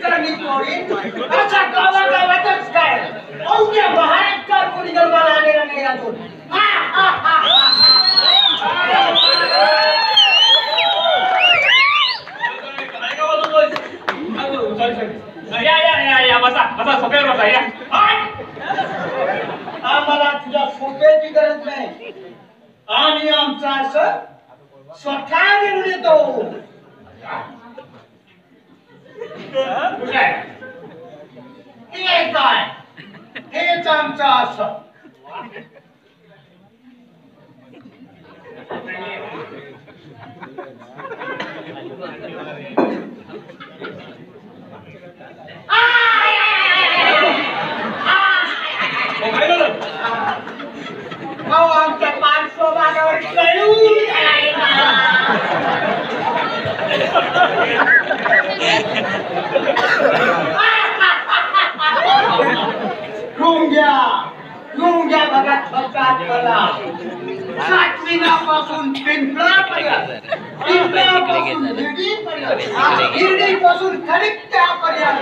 करणी पोळी अशा गावागावातच काय अवघ्या महाराष्ट्रात कोणी गरबाला आलेला नाही अजून. आम्हाला तुझ्या सोप्याची गरज नाही. आम्ही आमचं असं स्वतः घेऊन येतो. हे काय हेच आमचं असं. आमच्या 500 भागावर लुंग्या भागात फक्त मला 7वीपासून पिंपळापर्यंत, पिंपळापासून हिरडीपासून खडिकट्यापर्यंत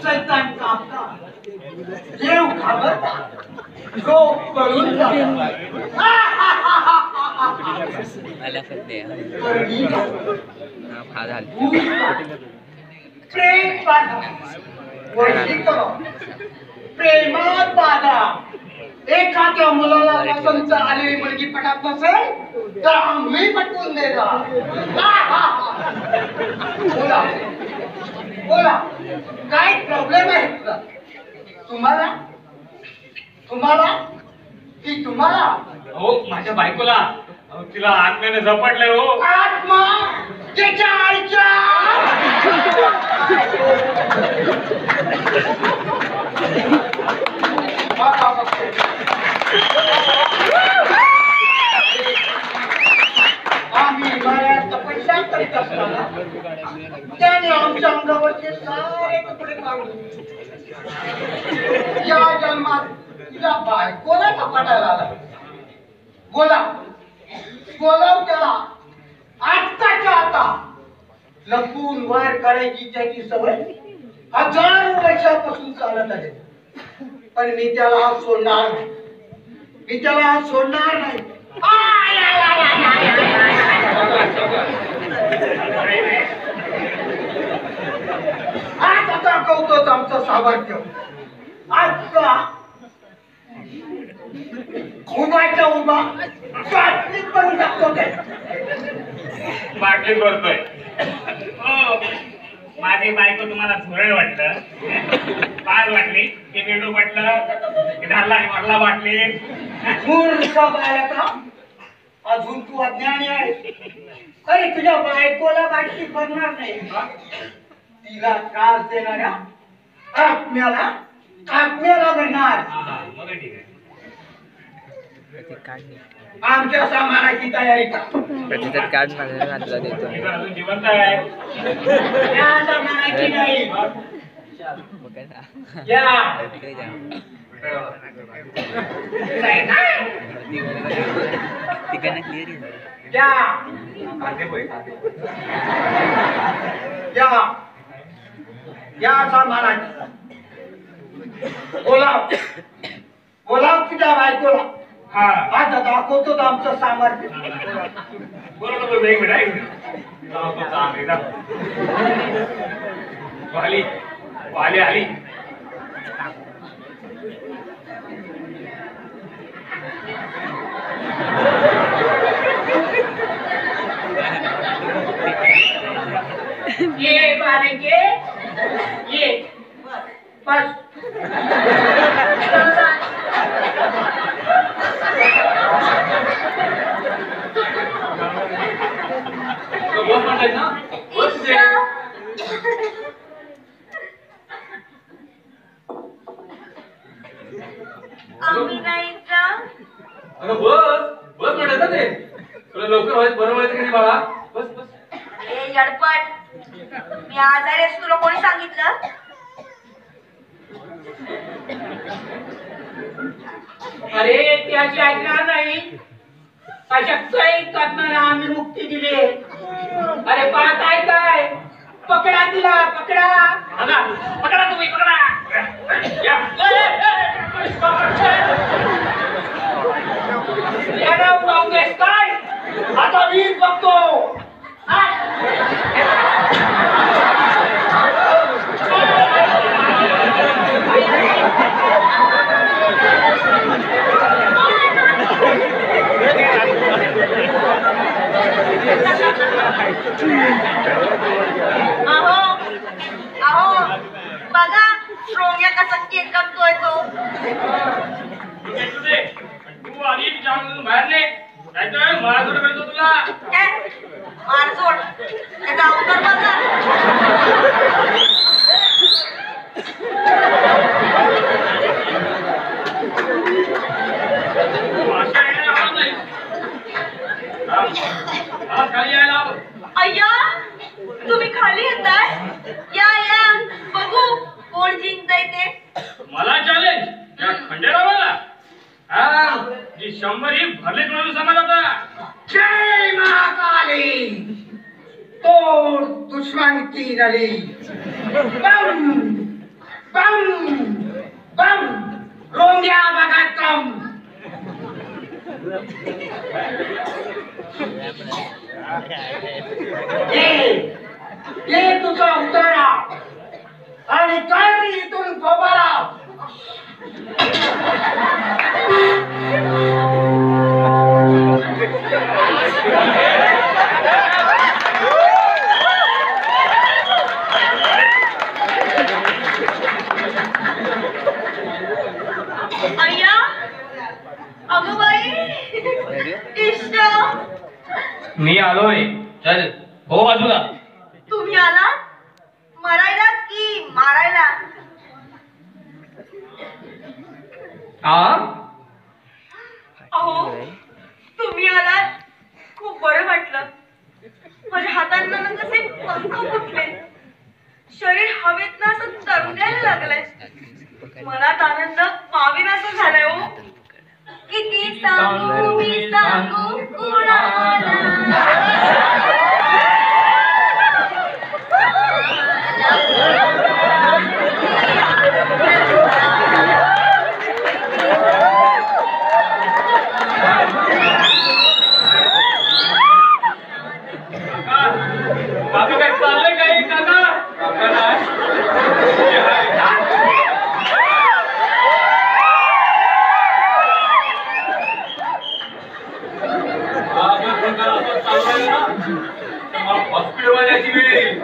सैतान कापतात, देव घाबरतात, लोक पळून प्रेमात बाधा. एखाद्या मुलाला पसंत आलेली मुलगी पटत नसेल तर आम्ही पटवून देणार. बोला बोला काय प्रॉब्लेम आहे तुला? तुम्हाला की तुम्हाला? हो माझ्या बायकोला तिला आत्म्याने झपटलंय. हो आत्मा त्याच्या आईच्या आम्ही बऱ्याच तपस्या करीत असताना त्याने आमच्या अंगावरचे सारे कपडे काढून या जन्मात तिला बायकोला झपाटायला आला. बोलाव त्याला. आत्ताच्या आता लपून वार करायची त्याची सवय 1000 वर्षापासून चालत आहे. पण मी त्याला सोडणार नाही. आज आता कौतोच आमचं सामर्थ्य. आजचा उभाच्या उभा बाटलीत करून टाकतो ते. बाटली करतोय. माझी बायको तुम्हाला झुरळ वाटलं, पाच वाटली की पेटू वाटलं की धारला आणि वाटला वाटली. मूर्ख बालका, अजून तू अज्ञानी आहे. अरे तुझ्या बायकोला बाटली करणार नाही. तिला त्रास देणाऱ्या आत्म्याला भरणार. ठीक आहे. आमच्या सामानाची तयारी का? प्रतिसाद कार्ड माझ्या देतो. अजून जिवंत आहे. या सामानाची नाही. या तिकडनं क्लिअर या सामानाची बोलाव तुझ्या बायकोला. हा आता दाखवतो आमचं सामर्थ्य. बरोबर एक मिनिट आली. ये बालके ये बस. आम्ही नाही का? अगं बस म्हणत ना ते. तुला लवकर व्हायचं बरं व्हायचं की नाही बाळा? बस. ए यडपट, मी आजारी आहे तुला कोणी सांगितलं? अरे त्याची ऐकणार नाही. अशा काही कथनाला आम्ही मुक्ती दिली. अरे पाहताय काय, पकडा तिला, पकडा. दादा, पकडा तुम्ही, पकडा. या. याला उडवतेस काय? आता मीच बघतो. अहो अहो बघा रोग्या कसा केक कापतोय तो. तू आधी बाहेर ने नाहीतर मारझोड करतो तुला. मारझोड त्याचा अवतार बघा. अय्या तुम्ही खाली येताय. या या बघू कोण जिंकतय ते. मला चॅलेंज त्या खंडेरावाला. हा जी 100 ही भरलीच म्हणून समज होता. जय महाकाली. तोड दुश्मन की नली. बम बम बम. रोंग्या बघा कम. ये तुझा उतारा आणि काय इथून गोबारा. अय्या अगं बाई इष्ट. मी आलोय. चल हो बाजूला. तुम्ही आला मरायला की मारायला. अहो तुम्ही आलात खूप बरं वाटलं. माझ्या हातांना ना कसे पंख फुटले. शरीर हवेत ना असं तरंगायला लागलंय. मनात आनंद पावीन असं झालंय. हो किती सांगू मी सांगू कुणाला. बाकी काय चाललंय काही काका? हॉस्पिटलवाल्याची वेळ येईल.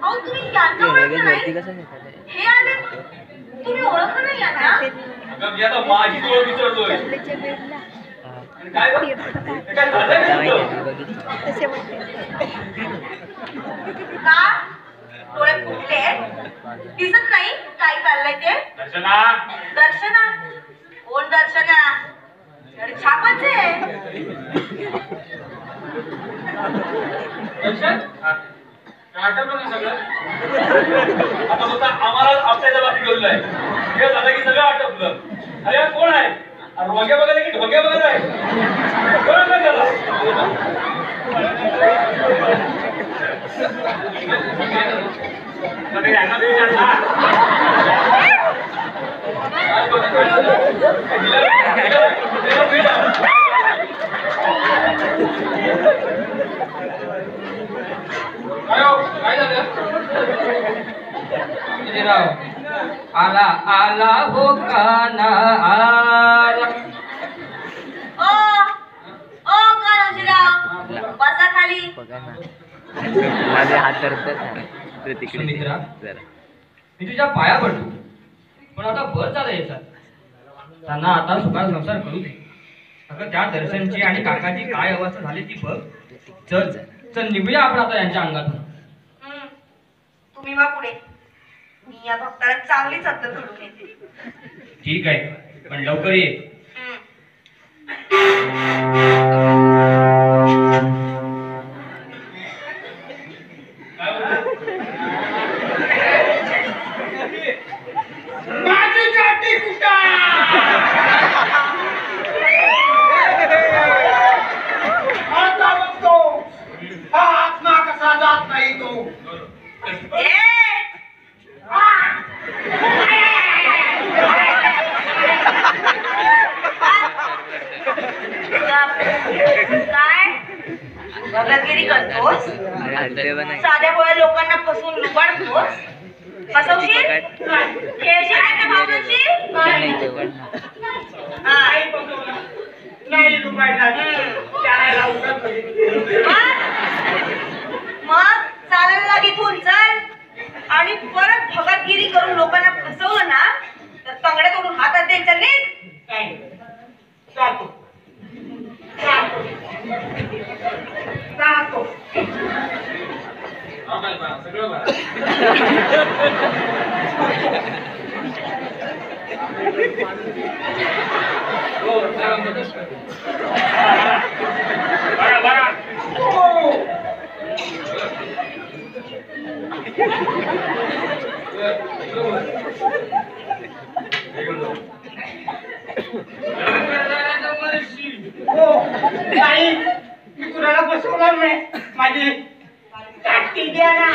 अहो तुम्ही यांना ओळखलं नाही. हे आले तुम्ही ओळखलं नाही यांना. अगं मी आता माझी ओळख विसरतोय. आणि काय बघ? हे काय झालंय का डोळे फुटले दिसत नाही काय चाललंय ते. दर्शना. दर्शना कोण दर्शना. छापच आहे. दर्शन आठवलं ना सगळं. आता फक्त आम्हाला आपल्या जबाबदारी घेऊन आहे. हे झालं की सगळं आटपलं. अरे कोण आहे? रोग्या बघायला की ढोग्या बघायला आहे? कोण आहे त्याला? यांना विचार ना. काय झालं? आला आला हो काना आला. ओ कान्होजीराव बसा खाली. बघा ना माझे हात धरतात तिकडे सुमित्रा, जरा. मी तुझ्या पाया पडतो. पण आता बस झालं याचा. त्यांना आता सुखाचा संसार करू दे. अगं त्या दर्शनची आणि काकाची काय अवस्था झाली ती बघ. चल चल निघूया आपण आता यांच्या अंगातून. तुम्ही वा पुढे. मी या भक्ताला चांगलीच अद्दल घडून येते. ठीक आहे पण लवकर ये. ते पण आहे. साध्या भोळ्या लोकांना फसवून लुबाडतोस. फसवशील? खेळशील का भावनाशी? नाही ते पण. नाही बसवलं. नाही लुबाडला. त्याला उगाच मग चालायला लाग इथून चल. आणि परत भगतगिरी करून लोकांना फसवलं ना तर तंगड्या तोडून हातात देईल. चल नीट. नाही. जातो. जातो. जातो. सगळं बरं. हो, बरं बरं. हो. नाही. मी कुणाला बसवणार नाही. माझी टाकती द्या ना.